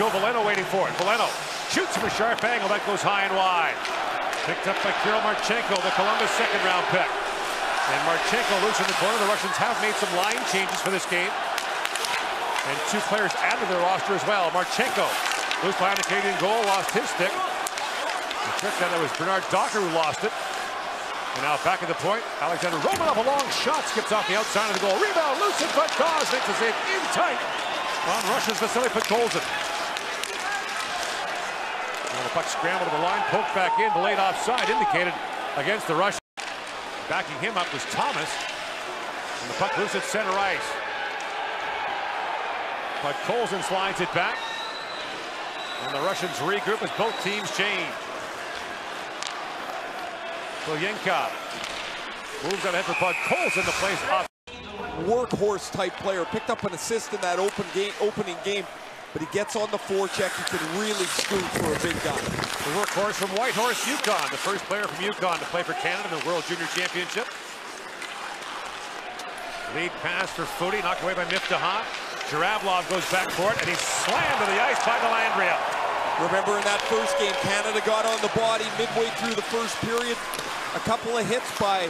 Valeno waiting for it. Valeno shoots from a sharp angle. That goes high and wide. Picked up by Kirill Marchenko, the Columbus second-round pick. And Marchenko loose in the corner. The Russians have made some line changes for this game. And two players added to their roster as well. Marchenko, loose behind the Canadian goal, lost his stick. The trick that was Bernard Docker who lost it. And now back at the point, Alexander Romanov, a long shot, skips off the outside of the goal. Rebound, loose in front, Dawes makes the save in tight on Russia's Vasili Podkolzin. Now the puck scrambled to the line, poked back in, delayed offside, indicated against the Russians. Backing him up was Thomas. And the puck loose at center ice. Podkolzin slides it back. And the Russians regroup as both teams change. Koyenka moves out ahead for Podkolzin to place up. Workhorse type player, picked up an assist in that opening game, but he gets on the forecheck. He can really scoot for a big guy. The workhorse from Whitehorse, Yukon, the first player from Yukon to play for Canada in the World Junior Championship. Lead pass for Foudy, knocked away by Miftaha. Zhuravlov goes back for it, and he's slammed to the ice by Delandria. Remember in that first game, Canada got on the body midway through the first period. A couple of hits by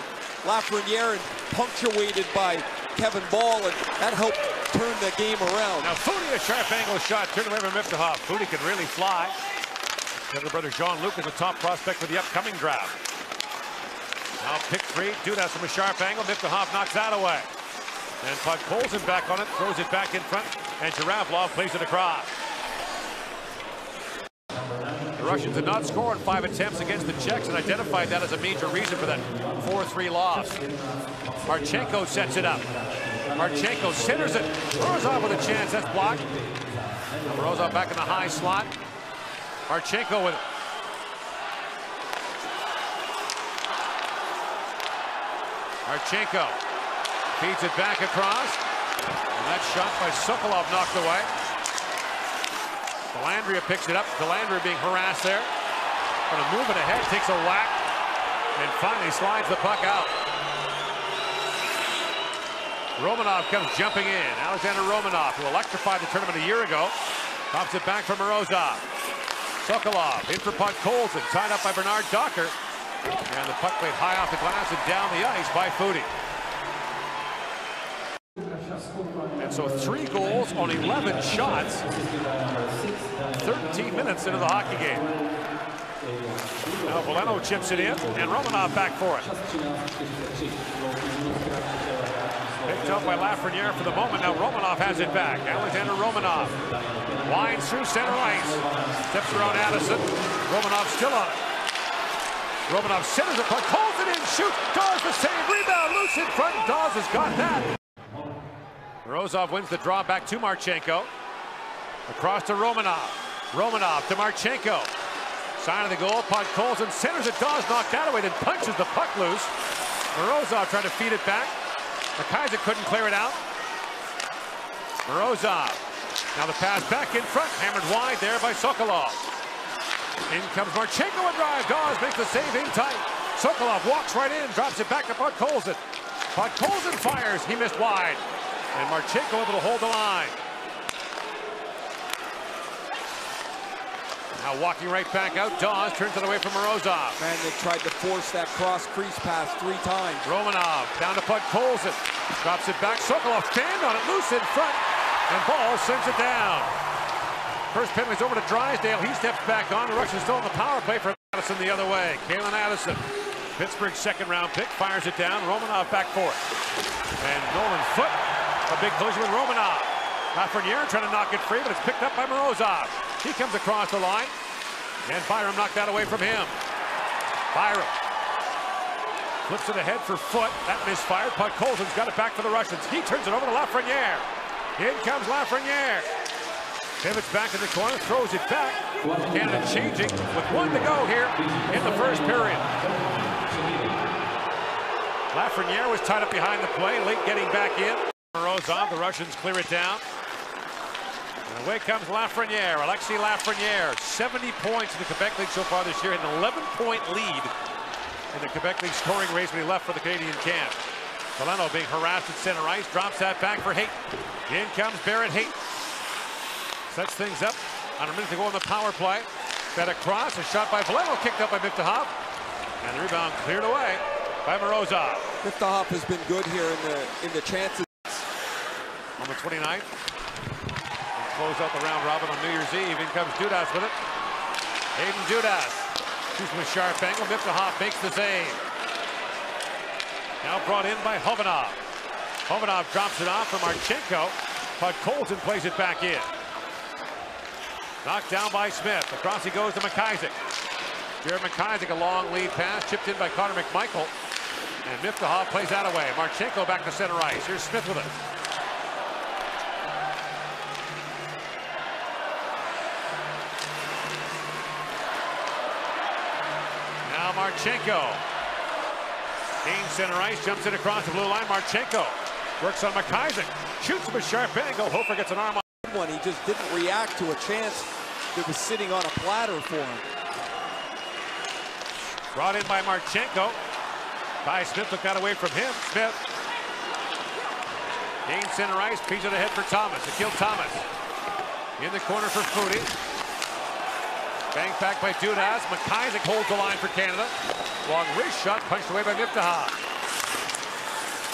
Lafreniere and punctuated by Kevin Ball, and that helped turn the game around. Now Foudy, a sharp angle shot, turned away from Miftaha. Foudy can really fly. Younger brother Jean-Luc is a top prospect for the upcoming draft. Now pick three, Dudas from a sharp angle. Miftaha knocks that away. And Podkolzin back on it, throws it back in front, and Zhuravlov plays it across. The Russians did not score in 5 attempts against the Czechs and identified that as a major reason for that 4-3 loss. Marchenko sets it up. Marchenko centers it. Morozov with a chance. That's blocked. Morozov back in the high slot. Marchenko with it. Marchenko feeds it back across. And that shot by Sokolov knocked away. Delandria picks it up. Delandria being harassed there. Going to move it ahead, takes a whack, and finally slides the puck out. Romanov comes jumping in. Alexander Romanov, who electrified the tournament a year ago, pops it back for Morozov. Sokolov in for Podkolzin, tied up by Bernard Docker. And the puck played high off the glass and down the ice by Foudy. And so 3 goals on 11 shots. 13 minutes into the hockey game. Now Valeno chips it in, and Romanov back for it. Picked up by Lafreniere for the moment. Now Romanov has it back. Alexander Romanov winds through center ice. Steps around Addison. Romanov still on it. Romanov centers the puck, holds it in, shoots. Dawes the save, rebound, loose in front. Dawes has got that. Morozov wins the draw back to Marchenko. Across to Romanov. Romanov to Marchenko. Side of the goal, Podkolzin centers it. Dawes knocked that away, then punches the puck loose. Morozov trying to feed it back. Kaiser couldn't clear it out. Morozov. Now the pass back in front, hammered wide there by Sokolov. In comes Marchenko and drive. Dawes makes the save in tight. Sokolov walks right in, drops it back to Podkolzin. Podkolzin fires, he missed wide. And Marchenko able to hold the line. Now walking right back out, Dawes turns it away from Morozov. Man, they tried to force that cross crease pass 3 times. Romanov down to Podkolzin. Drops it back, Sokolov stand on it, loose in front. And Ball sends it down. First penalty's over to Drysdale. He steps back on. The Russians still in the power play for Addison the other way. Kalen Addison, Pittsburgh's second-round pick, fires it down. Romanov back for it. And Nolan Foote, a big collision with Romanov. Lafreniere trying to knock it free, but it's picked up by Morozov. He comes across the line, and Byram knocked that away from him. Byram flips it ahead for Foote. That misfired. Podkolzin's got it back for the Russians. He turns it over to Lafreniere. In comes Lafreniere. Pivots back in the corner, throws it back. Canada changing with 1 to go here in the first period. Lafreniere was tied up behind the play, late getting back in. Morozov, the Russians clear it down. And away comes Lafreniere, Alexis Lafreniere. 70 points in the Quebec League so far this year, an 11-point lead in the Quebec League scoring race when he left for the Canadian camp. Valeno being harassed at center ice, drops that back for Haight. In comes Barrett Haight. Sets things up Under a minute to go on the power play. Fed across, a shot by Valeno, kicked up by Miftahov. And the rebound cleared away by Morozov. Miftahov has been good here in the chances. On the 29th. And close out the round robin on New Year's Eve. In comes Dudas with it. Hayden Dudas shoots from a sharp angle. Miftahov makes the save. Now brought in by Hovanov. Hovanov drops it off for Marchenko. Podkolzin plays it back in. Knocked down by Smith. Across he goes to McIsaac. Jared McIsaac, a long lead pass, chipped in by Connor McMichael. And Miftahov plays that away. Marchenko back to center ice. Here's Smith with it. Now Marchenko. Gains center ice, jumps it across the blue line. Marchenko works on McIsaac. Shoots from a sharp angle. Hofer gets an arm on one. He just didn't react to a chance that was sitting on a platter for him. Brought in by Marchenko. Ty Smith took that away from him. Smith gains center ice, feeds it ahead for Thomas. Akil Thomas in the corner for Foudy. Banged back by Dudas. McIsaac holds the line for Canada. Long wrist shot punched away by Miftahov.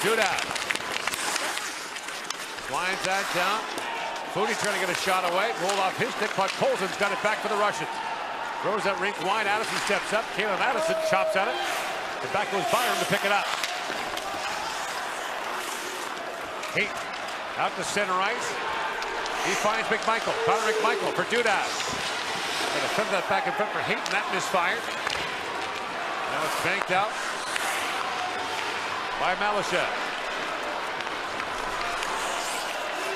Dudas winds that down. Foudy trying to get a shot away. Rolled off his stick. Podkolzin's got it back for the Russians. Throws that rink wide. Addison steps up. Kalen Addison chops at it. And back goes Byron to pick it up. Heat out to center ice. He finds McMichael. Connor McMichael for Dudas. And defend that back in front for Hayton. That misfired. Now it's banked out by Malashev.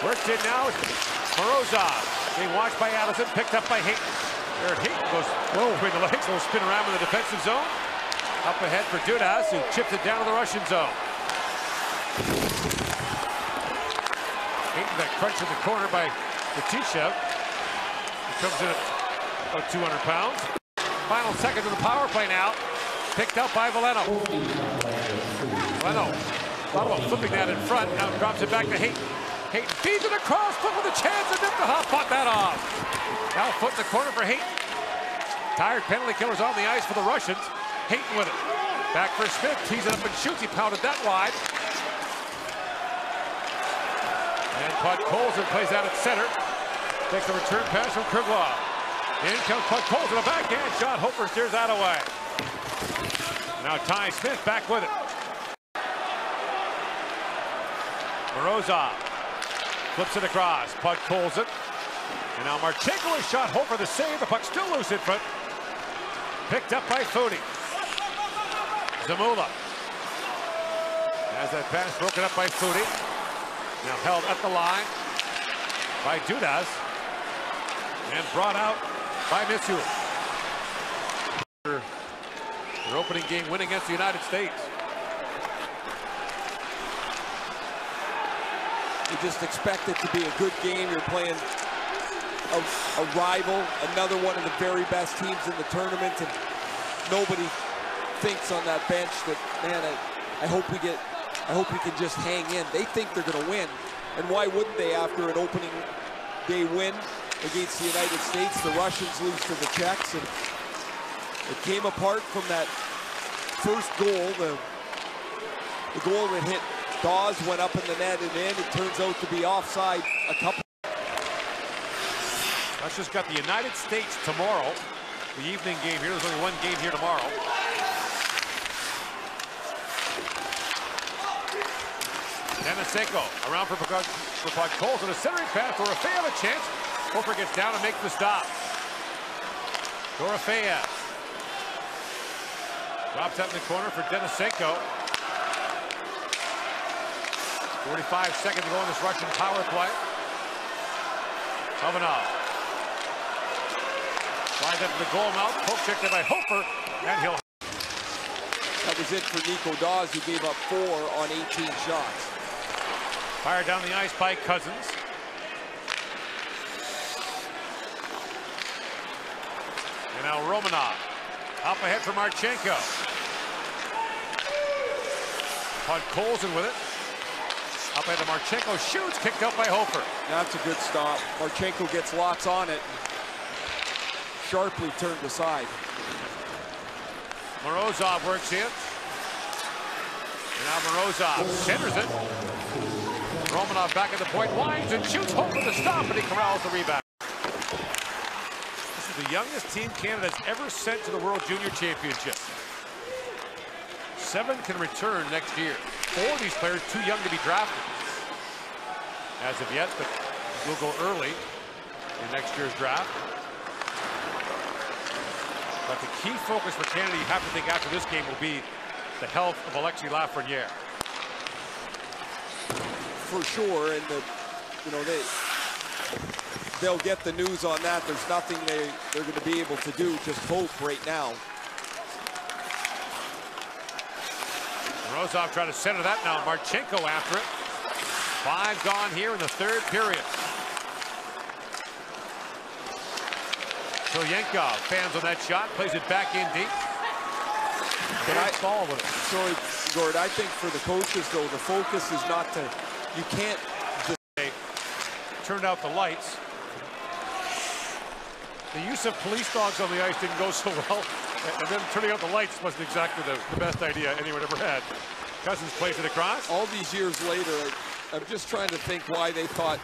Worked in now. Morozov being watched by Addison. Picked up by Hayton. There Hayton goes between the legs. Little spin around in the defensive zone. Up ahead for Dudas, who chips it down to the Russian zone. Hayton got crunched in the corner by Fetishev. He comes in at about 200 pounds. Final seconds of the power play now. Picked up by Valeno. Valeno thought about flipping that in front. Now drops it back to Hayton. Hayton feeds it across, but with a chance, and Miftahov fought that off. Now foot in the corner for Hayton. Tired penalty killers on the ice for the Russians. Hayton with it. Back for Smith. Tees it up and shoots. He pounded that wide. And Podkolzin plays that at center. Takes a return pass from Krivlov. In comes Podkolzin. A backhand shot. Hofer steers that away. Now Ty Smith back with it. Morozov flips it across. Podkolzin. And now Marchenko is shot. Hofer the save. The puck still loose in front. Picked up by Foudy. Zamula has that pass broken up by Foudy. Now held at the line by Dudas and brought out by Mitsu. Their opening game win against the United States. You just expect it to be a good game. You're playing a rival, another one of the very best teams in the tournament, and nobody thinks on that bench that, man, I hope we can just hang in. They think they're going to win, and why wouldn't they after an opening day win against the United States? The Russians lose to the Czechs, and it came apart from that first goal. The goal that hit Dawes went up in the net and in. It turns out to be offside a couple. Russia's got the United States tomorrow. The evening game here. There's only one game here tomorrow. Denisenko around for Podkolzin. A centering pass. Dorofeyev a chance. Hofer gets down and makes the stop. Dorofeyev drops that in the corner for Denisenko. 45 seconds to go in this Russian power play. Hovanov slides up to the goal mouth. Poke checked by Hofer, and he'll. That was it for Nico Dawes, who gave up 4 on 18 shots. Fired down the ice by Cousins. And now Romanov up ahead for Marchenko. Podkolzin with it. Up ahead to Marchenko, shoots, kicked out by Hofer. That's a good stop. Marchenko gets lots on it. sharply turned aside. Morozov works in. And now Morozov centers it. Romanov back at the point, winds and shoots, hoping to stop, but he corrals the rebound. This is the youngest team Canada's ever sent to the World Junior Championship. 7 can return next year. 4 of these players too young to be drafted as of yet, but will go early in next year's draft. But the key focus for Canada, you have to think after this game, will be the health of Alexis Lafreniere. For sure, and they'll get the news on that. There's nothing they're going to be able to do. Just hope right now. Morozov trying to center that now. Marchenko after it. 5 gone here in the 3rd period. Filyenkov fans on that shot, plays it back in deep. Ball with it. Sorry, Gord, I think for the coaches, though, the focus is not to, you can't. They turned out the lights. The use of police dogs on the ice didn't go so well, and then turning out the lights wasn't exactly the best idea anyone ever had. Cousins plays it across. All these years later, I'm just trying to think why they thought,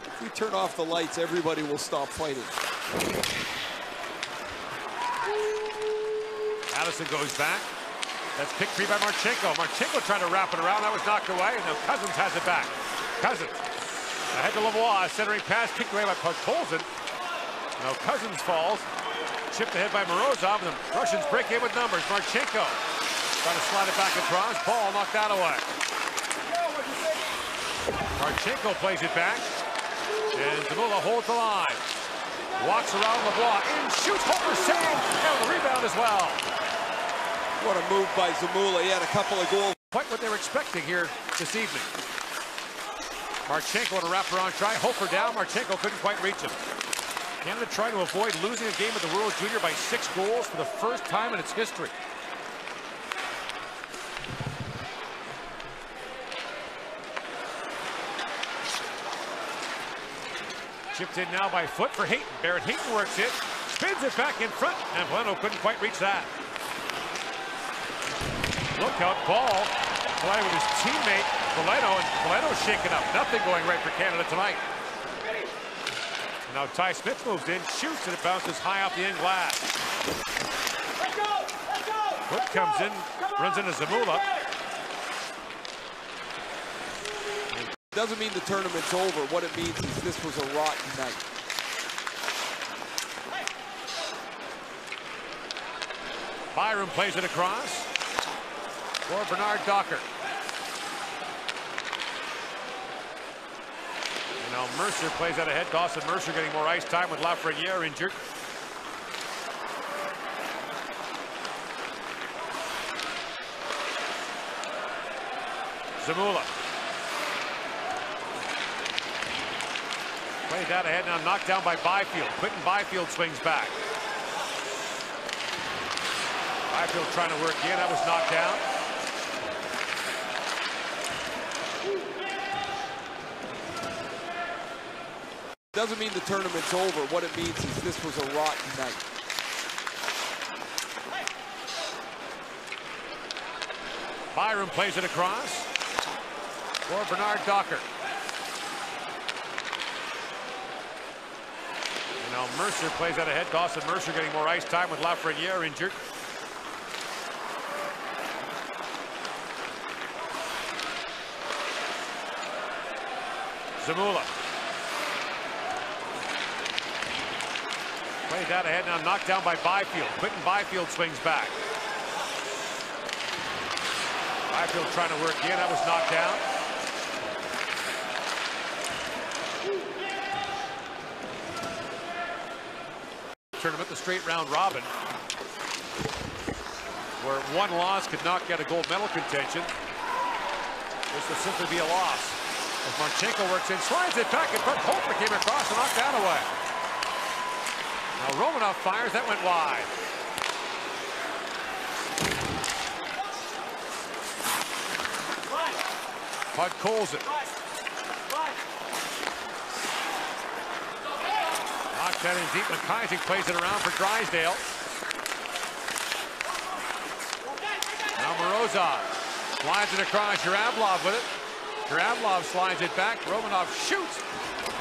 if we turn off the lights, everybody will stop fighting. Addison goes back. That's picked free by Marchenko. Marchenko trying to wrap it around. That was knocked away, and now Cousins has it back. Cousins ahead to Lavoie. Centering pass kicked away by Podkolzin. Now Cousins falls. Chipped ahead by Morozov, and the Russians break in with numbers. Marchenko trying to slide it back across. Ball knocked that away. Marchenko plays it back. And Zamula holds the line. Walks around Lavoie. In, shoots, Holder save. And the rebound as well. What a move by Zamula. He had a couple of goals. Quite what they were expecting here this evening. Marchenko on a wraparound try. Hofer down. Marchenko couldn't quite reach him. Canada trying to avoid losing a game at the World Junior by 6 goals for the first time in its history. Chipped in now by foot for Hayton. Barrett Hayton works it. Spins it back in front. And Valeno couldn't quite reach that. Look out, ball. Play with his teammate, Valeno, and Valeno's shaken up. Nothing going right for Canada tonight. And now Ty Smith moves in, shoots, and it bounces high off the end glass. Foot comes in, runs into Zamula. Doesn't mean the tournament's over. What it means is this was a rotten night. Byram plays it across for Bernard Docker. And now Mercer plays out ahead. Dawson Mercer getting more ice time with Lafreniere injured. Zamula. Played that ahead, now knocked down by Byfield. Quentin Byfield swings back. Byfield trying to work in, that was knocked down. Doesn't mean the tournament's over. What it means is this was a rotten night. Byram plays it across for Bernard Docker. And now Mercer plays out ahead. Dawson Mercer getting more ice time with Lafreniere injured. Zamula. Played that ahead, now knocked down by Byfield. Quentin Byfield swings back. Byfield trying to work in, that was knocked down. Tournament, the straight round robin, where one loss could not get a gold medal contention. This will simply be a loss. As Marchenko works in, slides it back in front. Hofer came across and knocked that away. Now Romanov fires, that went wide. Podkolzin. Knocks that in deep. McIsaac plays it around for Drysdale. Now Morozov slides it across. Zhuravlov with it. Zhuravlov slides it back. Romanov shoots.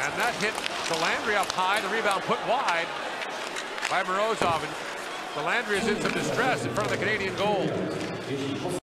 And that hit Delandry up high. The rebound put wide by Morozov. And Delandry is in some distress in front of the Canadian goal.